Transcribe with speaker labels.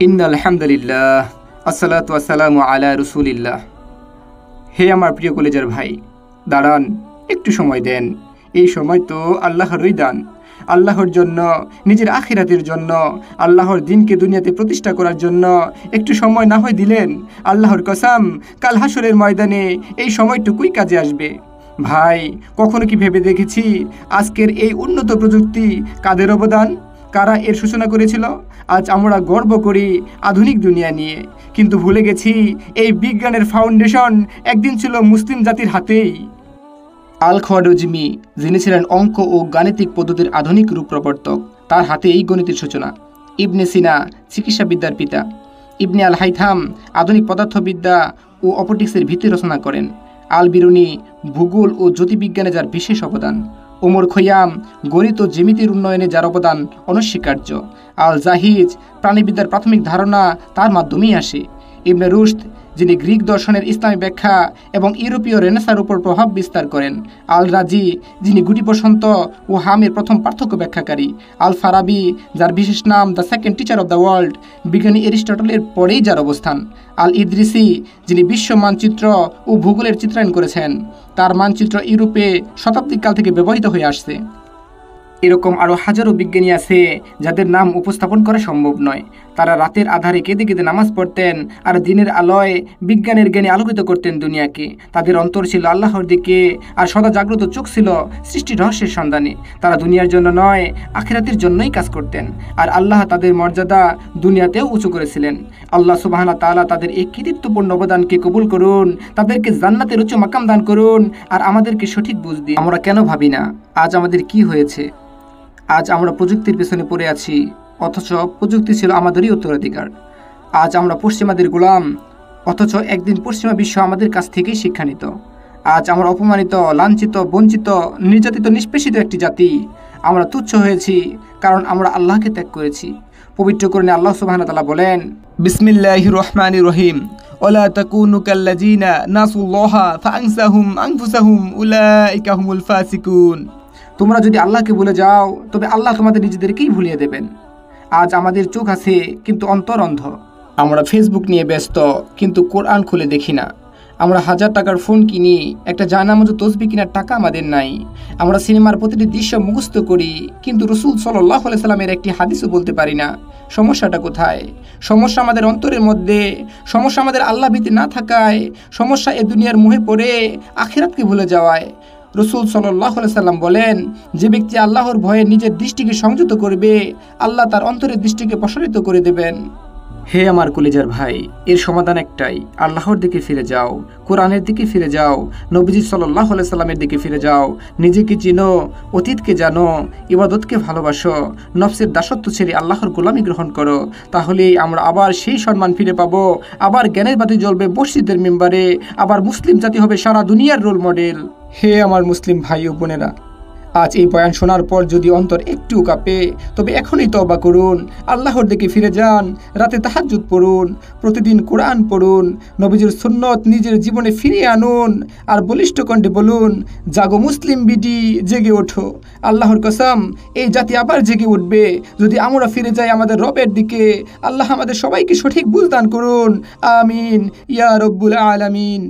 Speaker 1: ইন্নাল হামদুলিল্লাহ আসসালাতু ওয়াসসালামু আলা রাসূলিল্লাহ। হে আমার প্রিয় কলেজের ভাই, দাঁড়ান, একটু সময় দেন। এই সময় তো আল্লাহরই দান। আল্লাহর জন্য, নিজের আখিরাতের জন্য, আল্লাহর দিনকে দুনিয়াতে প্রতিষ্ঠা করার জন্য একটু সময় না হয় দিলেন, আল্লাহর কসম কাল হাসরের ময়দানে এই সময়টুকুই কাজে আসবে। ভাই, কখনো কি ভেবে দেখেছি আজকের এই উন্নত প্রযুক্তি কাদের অবদান? কারা এর সূচনা করেছিল? আজ আমরা গর্ব করি আধুনিক দুনিয়া নিয়ে, কিন্তু ভুলে গেছি এই বিজ্ঞানের ফাউন্ডেশন একদিন ছিল মুসলিম জাতির হাতেই। আল খোয়ারিজমি, যিনি ছিলেন অঙ্ক ও গাণিতিক পদ্ধতির আধুনিক রূপ প্রবর্তক, তার হাতেই গণিতের সূচনা। ইবনে সিনা, চিকিৎসাবিদ্যার পিতা। ইবনে আল হাইথাম, আধুনিক পদার্থবিদ্যা ও অপটিক্সের ভিত্তি রচনা করেন। আল বিরুনি, ভূগোল ও জ্যোতির্বিজ্ঞানে যার বিশেষ অবদান। ওমর খৈয়াম, গণিত ও জ্যামিতির উন্নয়নে যার অবদান অনস্বীকার্য। আল জাহিজ, প্রাণীবিদ্যার প্রাথমিক ধারণা তার মাধ্যমেই আসে। ইবনে রুশদ, যিনি গ্রিক দর্শনের ইসলামী ব্যাখ্যা এবং ইউরোপীয় রেনেসার উপর প্রভাব বিস্তার করেন। আল রাজি, যিনি গুটি বসন্ত ও হামের প্রথম পার্থক্য ব্যাখ্যাকারী। আল ফারাবি, যার বিশেষ নাম the second teacher of the world, বিজ্ঞানী এরিস্টটলের পরেই যার অবস্থান। আল ইদ্রিসি, যিনি বিশ্ব মানচিত্র ও ভূগোলের চিত্রায়ন করেছেন। তার মানচিত্র ইউরোপে শতাব্দীকাল থেকে ব্যবহৃত হয়ে আসছে। এরকম আরও হাজারো বিজ্ঞানী আছে যাদের নাম উপস্থাপন করা সম্ভব নয়। তারা রাতের আধারে কেঁদে কেঁদে নামাজ পড়তেন আর দিনের আলোয় বিজ্ঞানের জ্ঞানে আলোকিত করতেন দুনিয়াকে। তাদের অন্তর ছিল আল্লাহর দিকে আর সদা জাগ্রত চোখ ছিল সৃষ্টি রহস্যের সন্ধানে। তারা দুনিয়ার জন্য নয়, আখিরাতের জন্যই কাজ করতেন, আর আল্লাহ তাদের মর্যাদা দুনিয়াতেও উঁচু করেছিলেন। আল্লাহ সুবহানাহু ওয়া তাআলা তাদের এই কৃতিত্বপূর্ণ অবদানকে কবুল করুন, তাদেরকে জান্নাতের উচ্চ মাকাম দান করুন, আর আমাদেরকে সঠিক বুঝ দিন। আমরা কেন ভাবি না আজ আমাদের কি হয়েছে? আজ আমরা প্রযুক্তির পেছনে পড়ে আছি, অথচ প্রযুক্তি ছিল আমাদেরই উত্তরাধিকার। আজ আমরা পশ্চিমাদের গোলাম, অথচ একদিন পশ্চিমা বিশ্ব আমাদের কাছ থেকেই শিক্ষা নিত। আজ আমরা অপমানিত, লাঞ্ছিত, বঞ্চিত, নির্যাতিত, নিষ্পেষিত একটি জাতি। আমরা তুচ্ছ হয়েছি কারণ আমরা আল্লাহকে ত্যাগ করেছি। পবিত্র কোরআনে আল্লাহ সুবহানাহু ওয়া তাআলা বলেন, বিসমিল্লাহির রহমানির রহিম, ওয়ালা তাকুনু কাল্লাযিনা নাসুল্লাহা ফাআনসাহুম আনফুসাহুম উলাইকা হুমুল ফাসিকুন। তোমরা যদি আল্লাহকে ভুলে যাও তবে আল্লাহ তোমাদের নিজেদেরকেই ভুলিয়ে দেবেন। আজ আমাদের চোখ আছে কিন্তু অন্তর অন্ধ। আমরা ফেসবুক নিয়ে ব্যস্ত কিন্তু কোরআন খুলে দেখি না। আমরা 1000 টাকার ফোন কিনি, একটা জায়নামাজ ও তসবিহ কেনার টাকা আমাদের নাই। আমরা সিনেমার প্রতিটি দৃশ্য মুখস্থ করি কিন্তু রাসূল সাল্লাল্লাহু আলাইহি সাল্লামের একটি হাদিসও বলতে পারি না। সমস্যাটা কোথায়? সমস্যা আমাদের অন্তরের মধ্যে। সমস্যা আমাদের আল্লাহ ভীতি না থাকায়। সমস্যা এ দুনিয়ার মোহে পড়ে আখিরাতকে ভুলে যাওয়ায়। রাসূল সাল্লাল্লাহু আলাইহি সাল্লাম বলেন, যে ব্যক্তি আল্লাহর ভয়ে নিজের দৃষ্টিকে সংযত করবে, আল্লাহ তার অন্তরের দৃষ্টিকে প্রসারিত করে দেবেন। হে আমার কলিজার ভাই, এর সমাধান একটাই, আল্লাহর দিকে ফিরে যাও, কোরআনের দিকে ফিরে যাও, নবীজি সাল্লাল্লাহু আলাইহি সাল্লামের দিকে ফিরে যাও। নিজেকে চিনো, অতীতকে জানো, ইবাদতকে ভালোবাসো, নফসের দাসত্ব ছেড়ে আল্লাহর গোলামি গ্রহণ করো। তাহলেই আমরা আবার সেই সম্মান ফিরে পাবো, আবার জ্ঞানের বাতি জ্বলবে মসজিদের মেম্বারে, আবার মুসলিম জাতি হবে সারা দুনিয়ার রোল মডেল। হে আমার মুসলিম ভাই ও বোনেরা, আজ এই বয়ান শোনার পর যদি অন্তর একটু কাঁপে তবে এখনই তওবা করুন, আল্লাহর দিকে ফিরে যান, রাতে তাহাজ্জুদ পড়ুন, প্রতিদিন কোরআন পড়ুন, নবীজির সুন্নত নিজের জীবনে ফিরিয়ে আনুন, আর বলিষ্ঠ কণ্ঠে বলুন, জাগো মুসলিম বিডি, জেগে ওঠো। আল্লাহর কসম, এই জাতি আবার জেগে উঠবে যদি আমরা ফিরে যাই আমাদের রবের দিকে। আল্লাহ আমাদের সবাইকে সঠিক বুঝ দান করুন। আমিন ইয়া রব্বুল আলামিন।